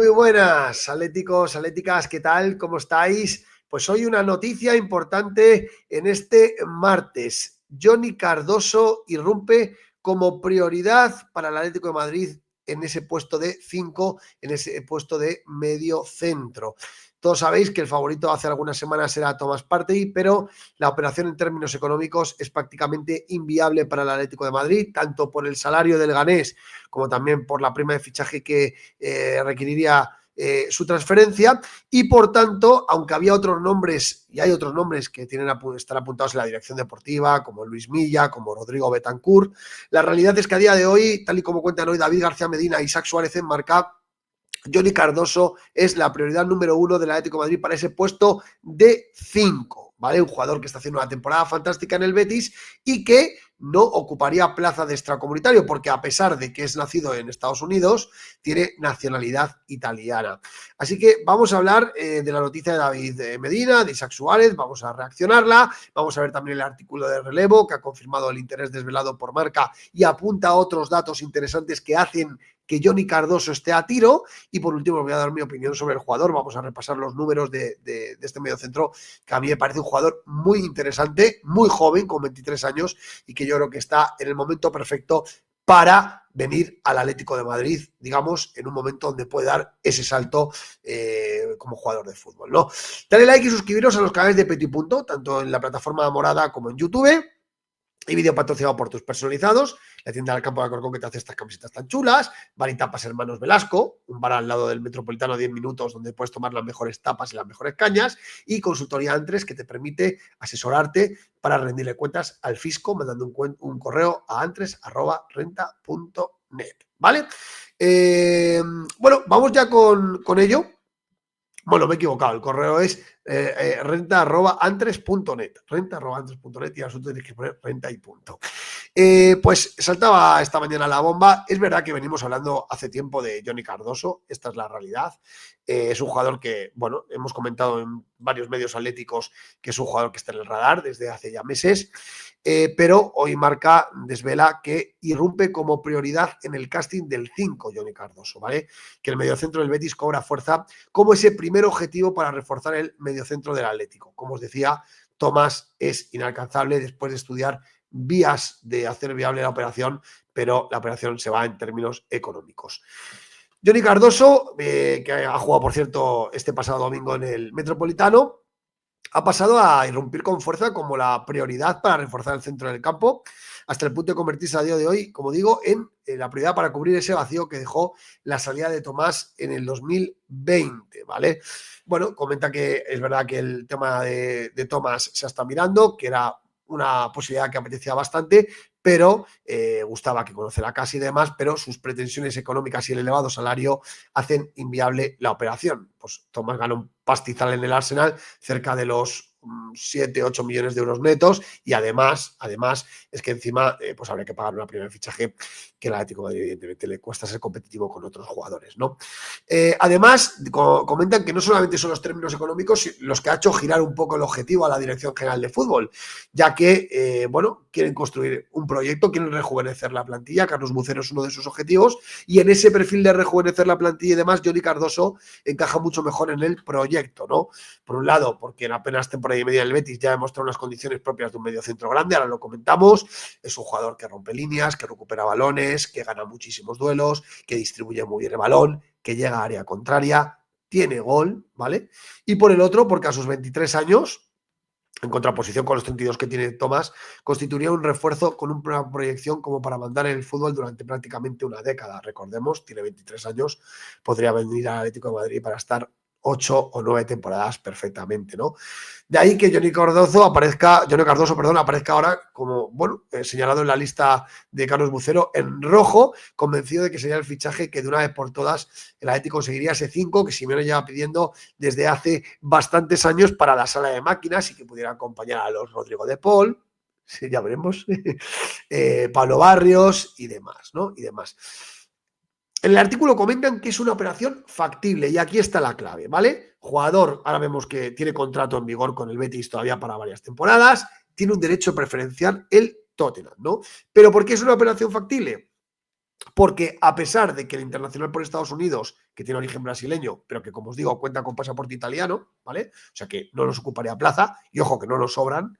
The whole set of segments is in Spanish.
Muy buenas, atléticos, atléticas, ¿qué tal? ¿Cómo estáis? Pues hoy una noticia importante en este martes. Johnny Cardoso irrumpe como prioridad para el Atlético de Madrid en ese puesto de 5, en ese puesto de medio centro. Todos sabéis que el favorito hace algunas semanas era Thomas Partey, pero la operación en términos económicos es prácticamente inviable para el Atlético de Madrid, tanto por el salario del ganés como también por la prima de fichaje que requeriría su transferencia y por tanto, aunque había otros nombres y hay otros nombres que están apuntados en la dirección deportiva, como Luis Milla, como Rodrigo Betancourt, la realidad es que a día de hoy, tal y como cuentan hoy David García Medina y Isaac Suárez en Marca, Johnny Cardoso es la prioridad número 1 del Atlético de Madrid para ese puesto de 5, ¿vale? Un jugador que está haciendo una temporada fantástica en el Betis y que no ocuparía plaza de extracomunitario porque a pesar de que es nacido en Estados Unidos, tiene nacionalidad italiana. Así que vamos a hablar de la noticia de David Medina, de Isaac Suárez, vamos a reaccionarla, vamos a ver también el artículo de relevo que ha confirmado el interés desvelado por Marca y apunta a otros datos interesantes que hacen que Johnny Cardoso esté a tiro. Y por último os voy a dar mi opinión sobre el jugador. Vamos a repasar los números de este mediocentro, que a mí me parece un jugador muy interesante, muy joven, con 23 años, y que yo creo que está en el momento perfecto para venir al Atlético de Madrid, digamos, en un momento donde puede dar ese salto como jugador de fútbol, ¿no? Dale like y suscribiros a los canales de Petit Punto, tanto en la plataforma morada como en YouTube. Y vídeo patrocinado por tus personalizados, la tienda del Campo de Alcorcón que te hace estas camisetas tan chulas, Bar y Tapas Hermanos Velasco, un bar al lado del Metropolitano a 10 minutos donde puedes tomar las mejores tapas y las mejores cañas, y Consultoría Antres que te permite asesorarte para rendirle cuentas al fisco mandando un correo a antres@renta.net, ¿vale? Bueno, vamos ya con ello. Bueno, me he equivocado, el correo es renta@antres.net, renta@antres.net, y al asunto tienes que poner renta y punto. Pues saltaba esta mañana la bomba. Es verdad que venimos hablando hace tiempo de Johnny Cardoso, esta es la realidad. Es un jugador que, bueno, hemos comentado en varios medios atléticos que es un jugador que está en el radar desde hace ya meses, pero hoy Marca desvela que irrumpe como prioridad en el casting del 5 Johnny Cardoso, ¿vale? Que el mediocentro del Betis cobra fuerza como ese primer objetivo para reforzar el mediocentro del Atlético. Como os decía, Tomás es inalcanzable después de estudiar vías de hacer viable la operación, pero la operación se va en términos económicos. Johnny Cardoso, que ha jugado, por cierto, este pasado domingo en el Metropolitano, ha pasado a irrumpir con fuerza como la prioridad para reforzar el centro del campo, hasta el punto de convertirse a día de hoy, como digo, en la prioridad para cubrir ese vacío que dejó la salida de Tomás en el 2020, ¿vale? Bueno, comenta que es verdad que el tema de Tomás se está mirando, que era una posibilidad que apetecía bastante, pero gustaba que conocer a Casi y demás, pero sus pretensiones económicas y el elevado salario hacen inviable la operación. Pues Tomás ganó un pastizal en el Arsenal, cerca de los 7, 8 millones de euros netos, y además es que encima pues habría que pagar una primera fichaje que el Atlético de Madrid evidentemente le cuesta ser competitivo con otros jugadores, ¿no? Además, comentan que no solamente son los términos económicos los que ha hecho girar un poco el objetivo a la Dirección General de Fútbol, ya que, bueno, quieren construir un proyecto, quieren rejuvenecer la plantilla. Carlos Bucero es uno de sus objetivos, y en ese perfil de rejuvenecer la plantilla y demás, Johnny Cardoso encaja mucho mejor en el proyecto, ¿no? Por un lado, porque en apenas temporada y media del Betis ya ha demostrado unas condiciones propias de un mediocentro grande, ahora lo comentamos, es un jugador que rompe líneas, que recupera balones, que gana muchísimos duelos, que distribuye muy bien el balón, que llega a área contraria, tiene gol, ¿vale? Y por el otro, porque a sus 23 años, en contraposición con los 32 que tiene Tomás, constituiría un refuerzo con una proyección como para mandar en el fútbol durante prácticamente una década. Recordemos, tiene 23 años, podría venir al Atlético de Madrid para estar 8 o 9 temporadas perfectamente, ¿no? De ahí que Johnny Cardoso aparezca ahora como, bueno, señalado en la lista de Carlos Bucero en rojo, convencido de que sería el fichaje que de una vez por todas el Atlético conseguiría ese 5 que Simeone lleva pidiendo desde hace bastantes años para la sala de máquinas y que pudiera acompañar a los Rodrigo de Paul, sí, ya veremos, Pablo Barrios y demás, ¿no? Y demás. En el artículo comentan que es una operación factible y aquí está la clave, ¿vale? Jugador, ahora vemos que tiene contrato en vigor con el Betis todavía para varias temporadas, tiene un derecho preferencial el Tottenham, ¿no? Pero ¿por qué es una operación factible? porque a pesar de que el internacional por Estados Unidos, que tiene origen brasileño, pero que como os digo cuenta con pasaporte italiano, ¿vale? O sea que no nos ocuparía plaza, y ojo que no nos sobran,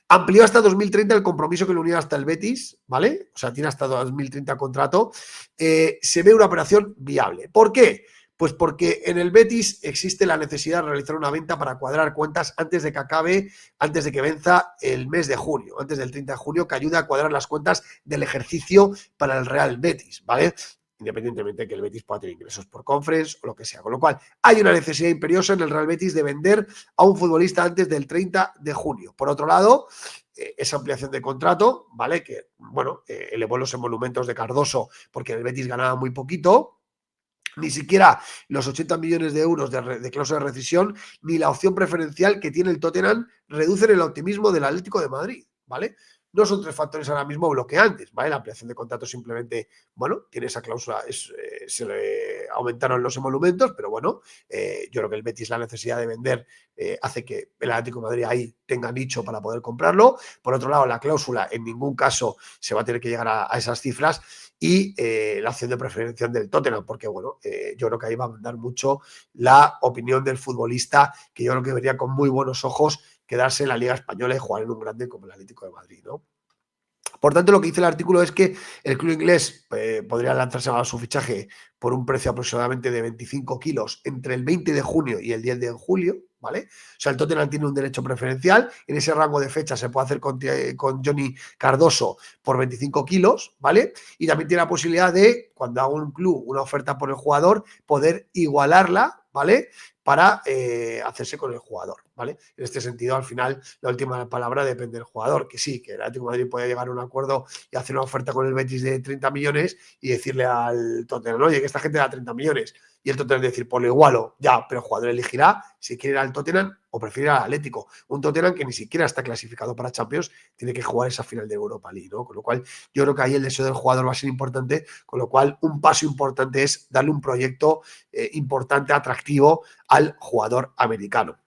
amplió hasta 2030 el compromiso que le unía hasta el Betis, ¿vale? O sea, tiene hasta 2030 contrato. Se ve una operación viable. ¿Por qué? Pues porque en el Betis existe la necesidad de realizar una venta para cuadrar cuentas antes de que acabe, antes de que venza el mes de junio, antes del 30 de junio, que ayuda a cuadrar las cuentas del ejercicio para el Real Betis, ¿vale? Independientemente de que el Betis pueda tener ingresos por conference o lo que sea. Con lo cual, hay una necesidad imperiosa en el Real Betis de vender a un futbolista antes del 30 de junio. Por otro lado, esa ampliación de contrato, ¿vale? Que, bueno, elevó los emolumentos de Cardoso porque el Betis ganaba muy poquito. Ni siquiera los 80 millones de euros de cláusula de rescisión, ni la opción preferencial que tiene el Tottenham reducen el optimismo del Atlético de Madrid, ¿vale? No son tres factores ahora mismo bloqueantes, ¿vale? La ampliación de contrato simplemente, bueno, tiene esa cláusula, se le aumentaron los emolumentos, pero bueno, yo creo que el Betis la necesidad de vender hace que el Atlético de Madrid ahí tenga nicho para poder comprarlo. Por otro lado, la cláusula en ningún caso se va a tener que llegar a esas cifras y la opción de preferencia del Tottenham, porque bueno, yo creo que ahí va a mandar mucho la opinión del futbolista, que yo creo que vería con muy buenos ojos quedarse en la Liga Española y jugar en un grande como el Atlético de Madrid, ¿no? Por tanto, lo que dice el artículo es que el club inglés podría lanzarse a su fichaje por un precio aproximadamente de 25 kilos entre el 20 de junio y el 10 de julio, ¿vale? O sea, el Tottenham tiene un derecho preferencial, en ese rango de fecha se puede hacer con Johnny Cardoso por 25 kilos, ¿vale? Y también tiene la posibilidad de, cuando haga un club una oferta por el jugador, poder igualarla, ¿vale? Para hacerse con el jugador, ¿vale? En este sentido, al final, la última palabra depende del jugador, que sí, que el Atlético de Madrid puede llegar a un acuerdo y hacer una oferta con el Betis de 30 millones y decirle al Tottenham, oye, que esta gente da 30 millones, y el Tottenham decir, pues lo igualo, ya, pero el jugador elegirá si quiere ir al Tottenham o prefiere al Atlético. Un Tottenham que ni siquiera está clasificado para Champions, tiene que jugar esa final de Europa League, ¿no? Con lo cual, yo creo que ahí el deseo del jugador va a ser importante, con lo cual, un paso importante es darle un proyecto importante, atractivo al jugador americano.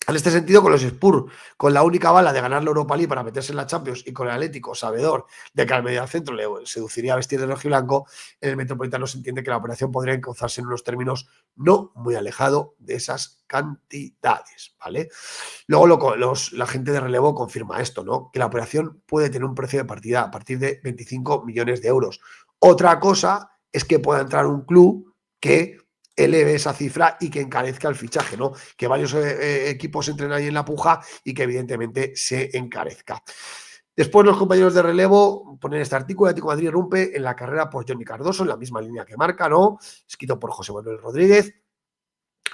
En este sentido, con los Spurs, con la única bala de ganar la Europa League para meterse en la Champions y con el Atlético, sabedor de que al mediocentro le seduciría vestir de rojiblanco, en el Metropolitano se entiende que la operación podría encauzarse en unos términos no muy alejado de esas cantidades, ¿vale? Luego la gente de relevo confirma esto, ¿no? Que la operación puede tener un precio de partida a partir de 25 millones de euros. Otra cosa es que pueda entrar un club que eleve esa cifra y que encarezca el fichaje, ¿no? Que varios equipos entren ahí en la puja y que evidentemente se encarezca. Después los compañeros de relevo ponen este artículo: el Atlético de Madrid rompe en la carrera por Johnny Cardoso, en la misma línea que Marca, ¿no? Escrito por José Manuel Rodríguez.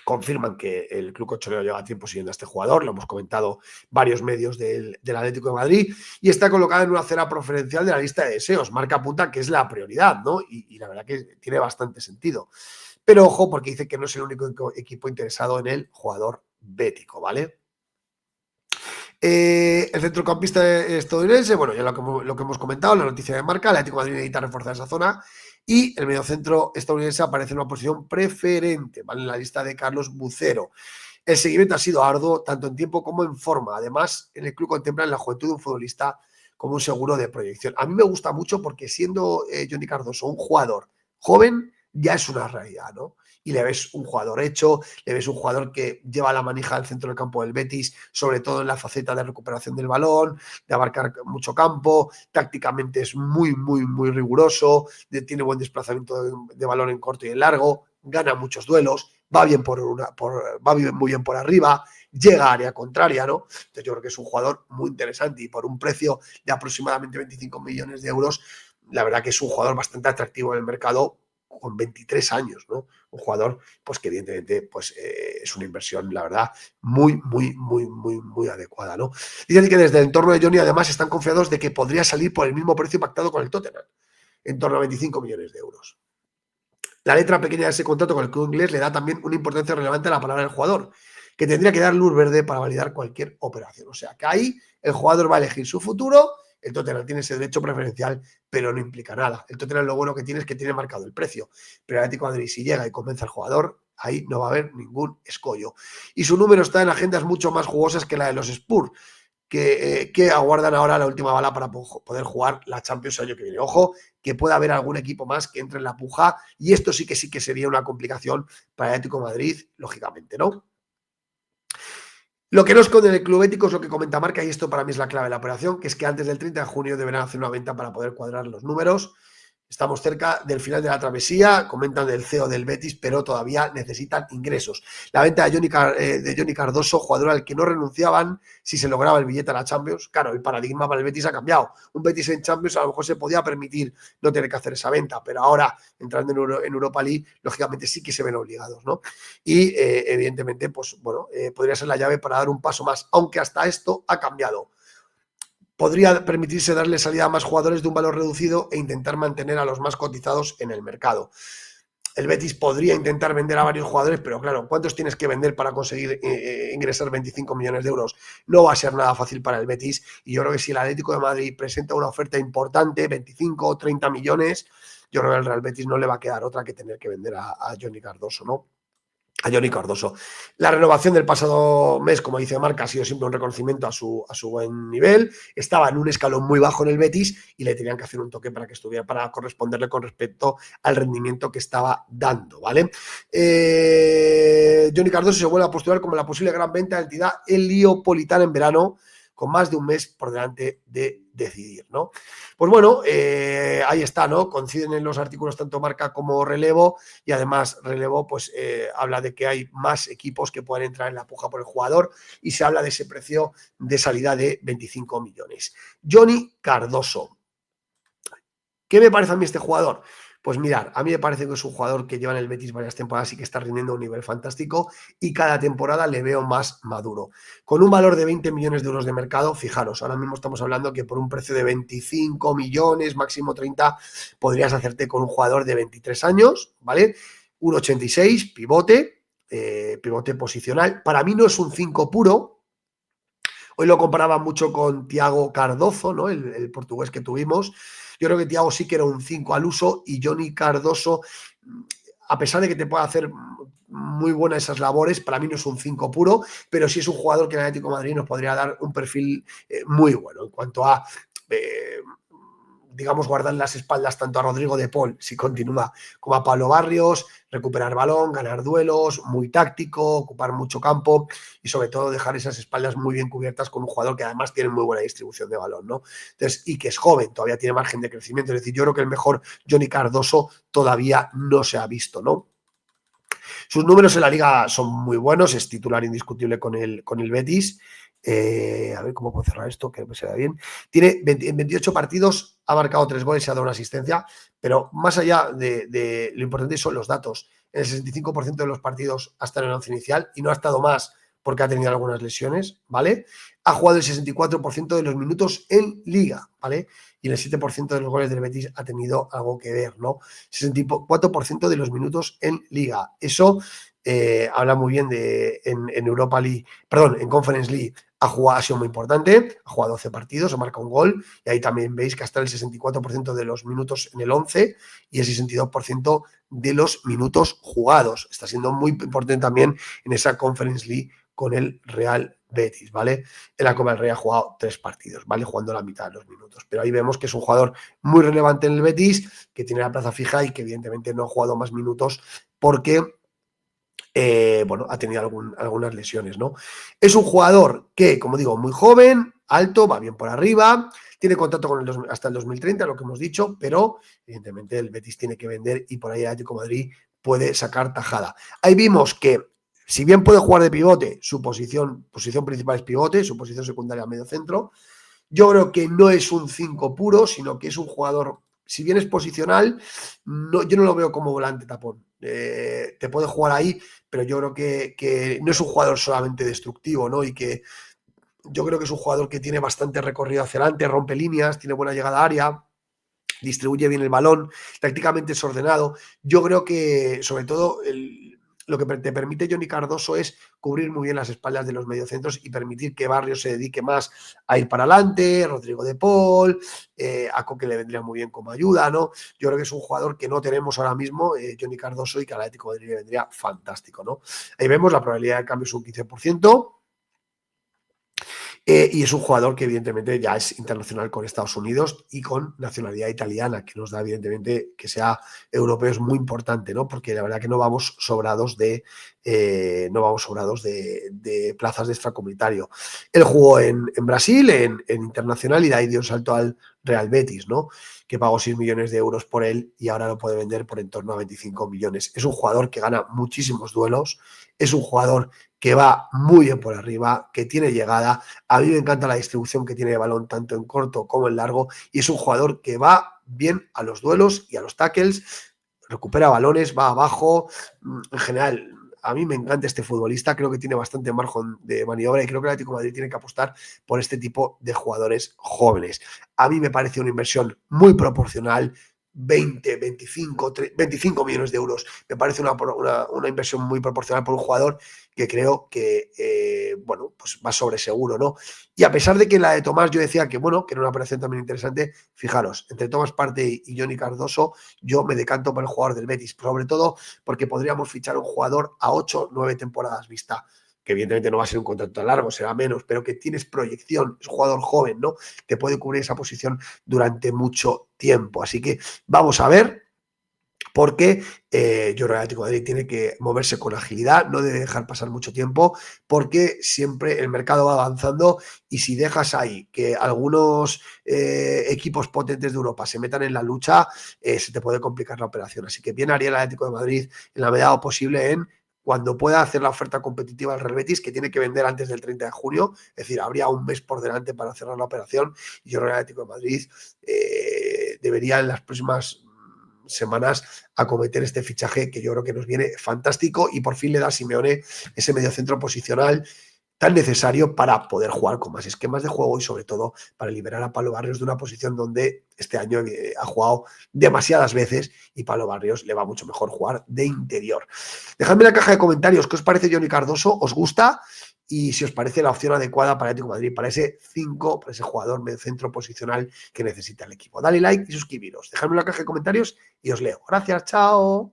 Confirman que el club colchonero lleva tiempo siguiendo a este jugador, lo hemos comentado varios medios del Atlético de Madrid, y está colocado en una acera preferencial de la lista de deseos. Marca apunta que es la prioridad, ¿no? Y la verdad que tiene bastante sentido. Pero ojo, porque dice que no es el único equipo interesado en el jugador bético, ¿vale? El centrocampista estadounidense, bueno, ya lo que hemos comentado, la noticia de Marca, el Atlético de Madrid necesita reforzar esa zona y el mediocentro estadounidense aparece en una posición preferente, ¿vale? En la lista de Carlos Bucero. El seguimiento ha sido arduo, tanto en tiempo como en forma. Además, en el club contemplan la juventud de un futbolista como un seguro de proyección. A mí me gusta mucho porque siendo Johnny Cardoso un jugador joven, ya es una realidad, ¿no? Y le ves un jugador hecho, le ves un jugador que lleva la manija al centro del campo del Betis, sobre todo en la faceta de recuperación del balón, de abarcar mucho campo, tácticamente es muy, muy, muy riguroso, tiene buen desplazamiento de balón en corto y en largo, gana muchos duelos, va muy bien por arriba, llega a área contraria, ¿no? Entonces yo creo que es un jugador muy interesante y por un precio de aproximadamente 25 millones de euros, la verdad que es un jugador bastante atractivo en el mercado con 23 años, ¿no? Un jugador, pues que evidentemente pues, es una inversión, la verdad, muy, muy, muy, muy, muy adecuada, ¿no? Dicen que desde el entorno de Johnny además están confiados de que podría salir por el mismo precio pactado con el Tottenham, en torno a 25 millones de euros. La letra pequeña de ese contrato con el club inglés le da también una importancia relevante a la palabra del jugador, que tendría que dar luz verde para validar cualquier operación. O sea, que ahí el jugador va a elegir su futuro, el Tottenham tiene ese derecho preferencial, pero no implica nada. El Tottenham lo bueno que tiene es que tiene marcado el precio, pero el Atlético de Madrid si llega y convence al jugador, ahí no va a haber ningún escollo. Y su número está en agendas mucho más jugosas que la de los Spurs, que aguardan ahora la última bala para poder jugar la Champions el año que viene. Ojo, que pueda haber algún equipo más que entre en la puja, y esto sí que sería una complicación para el Atlético de Madrid, lógicamente, ¿no? Lo que no esconde el Club Ético es lo que comenta Marca, y esto para mí es la clave de la operación, que es que antes del 30 de junio deberán hacer una venta para poder cuadrar los números. Estamos cerca del final de la travesía, comentan del CEO del Betis, pero todavía necesitan ingresos. La venta de Johnny Cardoso, jugador al que no renunciaban si se lograba el billete a la Champions. Claro, el paradigma para el Betis ha cambiado. Un Betis en Champions a lo mejor se podía permitir no tener que hacer esa venta, pero ahora, entrando en Europa League, lógicamente sí que se ven obligados, ¿no? Y evidentemente, pues bueno, podría ser la llave para dar un paso más, aunque hasta esto ha cambiado. Podría permitirse darle salida a más jugadores de un valor reducido e intentar mantener a los más cotizados en el mercado. El Betis podría intentar vender a varios jugadores, pero claro, ¿cuántos tienes que vender para conseguir ingresar 25 millones de euros? No va a ser nada fácil para el Betis, y yo creo que si el Atlético de Madrid presenta una oferta importante, 25 o 30 millones, yo creo que al Real Betis no le va a quedar otra que tener que vender a Johnny Cardoso, ¿no? A Johnny Cardoso. La renovación del pasado mes, como dice Marca, ha sido siempre un reconocimiento a su buen nivel. Estaba en un escalón muy bajo en el Betis y le tenían que hacer un toque para que estuviera, para corresponderle con respecto al rendimiento que estaba dando, ¿vale? Johnny Cardoso se vuelve a postular como la posible gran venta de entidad heliopolitana en verano, con más de un mes por delante de decidir, ¿no? Pues bueno, ahí está, ¿no? Coinciden en los artículos tanto Marca como Relevo, y además Relevo pues habla de que hay más equipos que pueden entrar en la puja por el jugador, y se habla de ese precio de salida de 25 millones. Johnny Cardoso. ¿Qué me parece a mí este jugador? Pues mirar, a mí me parece que es un jugador que lleva en el Betis varias temporadas y que está rindiendo a un nivel fantástico, y cada temporada le veo más maduro. Con un valor de 20 millones de euros de mercado, fijaros, ahora mismo estamos hablando que por un precio de 25 millones, máximo 30, podrías hacerte con un jugador de 23 años, ¿vale? 1,86, pivote, pivote posicional. Para mí no es un 5 puro. Hoy lo comparaba mucho con Thiago Cardozo, ¿no? El portugués que tuvimos. Yo creo que Thiago sí que era un 5 al uso, y Johnny Cardoso, a pesar de que te pueda hacer muy buenas esas labores, para mí no es un 5 puro, pero sí es un jugador que en el Atlético de Madrid nos podría dar un perfil muy bueno en cuanto a digamos, guardar las espaldas tanto a Rodrigo de Paul, si continúa, como a Pablo Barrios, recuperar balón, ganar duelos, muy táctico, ocupar mucho campo, y sobre todo dejar esas espaldas muy bien cubiertas con un jugador que además tiene muy buena distribución de balón, ¿no? Entonces, y que es joven, todavía tiene margen de crecimiento. Es decir, yo creo que el mejor Johnny Cardoso todavía no se ha visto, ¿no? Sus números en la liga son muy buenos, es titular indiscutible con el Betis. A ver cómo puedo cerrar esto, que se vea bien. Tiene en 28 partidos, ha marcado 3 goles y ha dado una asistencia, pero más allá de lo importante son los datos. En el 65% de los partidos ha estado en el once inicial y no ha estado más porque ha tenido algunas lesiones, ¿vale? Ha jugado el 64% de los minutos en liga, ¿vale? Y en el 7% de los goles del Betis ha tenido algo que ver, ¿no? 64% de los minutos en liga. Eso habla muy bien en Europa League, perdón, en Conference League ha sido muy importante, ha jugado 12 partidos, ha marcado un gol, y ahí también veis que hasta el 64% de los minutos en el 11 y el 62% de los minutos jugados. Está siendo muy importante también en esa Conference League con el Real Betis, ¿vale? En la Copa del Rey ha jugado 3 partidos, ¿vale? Jugando la mitad de los minutos. Pero ahí vemos que es un jugador muy relevante en el Betis, que tiene la plaza fija y que evidentemente no ha jugado más minutos porque bueno, ha tenido algunas lesiones, ¿no? Es un jugador que, como digo, muy joven, alto, va bien por arriba, tiene contrato con hasta el 2030, lo que hemos dicho, pero evidentemente el Betis tiene que vender, y por ahí el Atlético de Madrid puede sacar tajada. Ahí vimos que, si bien puede jugar de pivote, su posición principal es pivote, su posición secundaria medio centro. Yo creo que no es un 5 puro, sino que es un jugador, si bien es posicional, yo no lo veo como volante tapón. Te puede jugar ahí, pero yo creo que no es un jugador solamente destructivo, ¿no? Y que yo creo que es un jugador que tiene bastante recorrido hacia adelante, rompe líneas, tiene buena llegada a área, distribuye bien el balón, tácticamente es ordenado. Yo creo que, sobre todo, lo que te permite Johnny Cardoso es cubrir muy bien las espaldas de los mediocentros y permitir que Barrios se dedique más a ir para adelante, Rodrigo de Paul, a Coque le vendría muy bien como ayuda, ¿no? Yo creo que es un jugador que no tenemos ahora mismo, Johnny Cardoso, y que al Atlético de Madrid le vendría fantástico, ¿no? Ahí vemos la probabilidad de cambio es un 15%. Y es un jugador que evidentemente ya es internacional con Estados Unidos y con nacionalidad italiana, que nos da evidentemente que sea europeo es muy importante, ¿no? Porque la verdad que no vamos sobrados de plazas de extracomunitario. Él jugó en Brasil, en internacional, y de ahí dio un salto al Real Betis, ¿no? Que pagó 6 millones de euros por él y ahora lo puede vender por en torno a 25 millones. Es un jugador que gana muchísimos duelos, es un jugador que va muy bien por arriba, que tiene llegada. A mí me encanta la distribución que tiene de balón tanto en corto como en largo, y es un jugador que va bien a los duelos y a los tackles, recupera balones, va abajo. En general, a mí me encanta este futbolista, creo que tiene bastante margen de maniobra y creo que el Atlético de Madrid tiene que apostar por este tipo de jugadores jóvenes. A mí me parece una inversión muy proporcional, 20, 25, 25 millones de euros. Me parece una inversión muy proporcional por un jugador que creo que, bueno, pues va sobre seguro, ¿no? Y a pesar de que la de Tomás yo decía que, bueno, que era una operación también interesante, fijaros, entre Tomás Partey y Johnny Cardoso, yo me decanto por el jugador del Betis, sobre todo porque podríamos fichar un jugador a 8, 9 temporadas vista, que evidentemente no va a ser un contrato tan largo, será menos, pero que tienes proyección, es un jugador joven, ¿no? Te puede cubrir esa posición durante mucho tiempo. Así que vamos a ver, porque yo creo que el Atlético de Madrid tiene que moverse con agilidad, no debe dejar pasar mucho tiempo, porque siempre el mercado va avanzando y si dejas ahí que algunos equipos potentes de Europa se metan en la lucha, se te puede complicar la operación. Así que bien haría el Atlético de Madrid en la medida posible en cuando pueda hacer la oferta competitiva al Real Betis, que tiene que vender antes del 30 de junio, es decir, habría un mes por delante para cerrar la operación, y yo creo que el Atlético de Madrid debería en las próximas semanas acometer este fichaje que yo creo que nos viene fantástico y por fin le da a Simeone ese mediocentro posicional tan necesario para poder jugar con más esquemas de juego y sobre todo para liberar a Pablo Barrios de una posición donde este año ha jugado demasiadas veces y Pablo Barrios le va mucho mejor jugar de interior. Dejadme en la caja de comentarios qué os parece Johnny Cardoso, ¿os gusta? Y si os parece la opción adecuada para Atlético de Madrid, para ese 5, para ese jugador medio centro posicional que necesita el equipo. Dale like y suscribiros. Dejadme en la caja de comentarios y os leo. Gracias, chao.